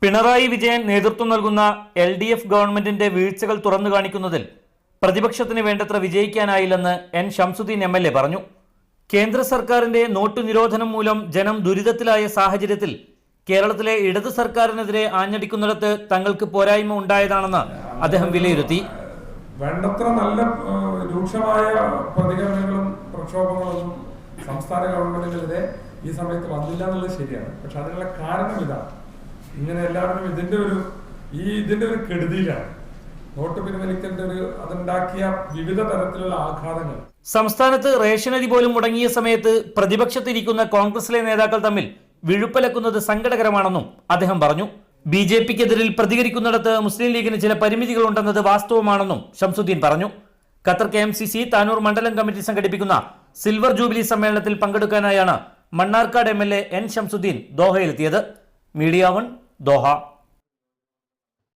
പിണറായി വിജയൻ നേതൃത്വം നൽകുന്ന LDF ഗവൺമെന്റിന്റെ വീഴ്ചകൾ തുറന്നു കാണിക്കുന്നതിൽ പ്രതിപക്ഷത്തിന് വേണ്ടത്ര വിജയിക്കാനായില്ലെന്ന് N. ഷംസുദ്ദീൻ MLA പറഞ്ഞു. കേന്ദ്ര സർക്കാരിന്റെ നോട്ടു നിരോധനം മൂലം ജനം ദുരിതത്തിലായ സാഹചര്യത്തിൽ കേരളത്തിലെ ഇടത് സർക്കാരിനെതിരെ ആഞ്ഞടിക്കുന്നിടത്ത് തങ്ങൾക്ക് പോരായ്മ ഉണ്ടായതാണെന്ന് അദ്ദേഹം വിലയിരുത്തി. വേണ്ടത്ര നല്ല രൂക്ഷമായ പ്രതികരണങ്ങളും പ്രക്ഷോഭങ്ങളൊന്നും സംസ്ഥാന ഗവൺമെന്റിനെതിരെ ഈ സമയത്ത് വന്നില്ല എന്നുള്ളത് ശരിയാണ്. പക്ഷെ അതിനുള്ള കാരണം ഇതാണ്, ഇങ്ങനെ എല്ലാവരും ഇതിന്റെ ഒരു കെടുതിയിലാണ്. നോട്ട് പിൻവലിക്കേണ്ട അതുണ്ടാക്കിയ വിവിധ തരത്തിലുള്ള ആഘാതങ്ങൾ. സംസ്ഥാനത്ത് റേഷനരി പോലും മുടങ്ങിയ സമയത്ത് പ്രതിപക്ഷത്തിരിക്കുന്ന കോൺഗ്രസിലെ നേതാക്കൾ തമ്മിൽ വിഴുപ്പലക്കുന്നത് സങ്കടകരമാണെന്നും അദ്ദേഹം പറഞ്ഞു. BJPക്കെതിരിൽ പ്രതികരിക്കുന്നിടത്ത് മുസ്ലിം ലീഗിന് ചില പരിമിതികളുണ്ടെന്നത് വാസ്തവമാണെന്നും ഷംസുദ്ദീൻ പറഞ്ഞു. ഖത്തർ KMCC താനൂർ മണ്ഡലം കമ്മിറ്റി സംഘടിപ്പിക്കുന്ന സിൽവർ ജൂബിലി സമ്മേളനത്തിൽ പങ്കെടുക്കാനായാണ് മണ്ണാർക്കാട് MLA N. ഷംസുദ്ദീൻ ദോഹയിലെത്തിയത്. Media 1 Doha.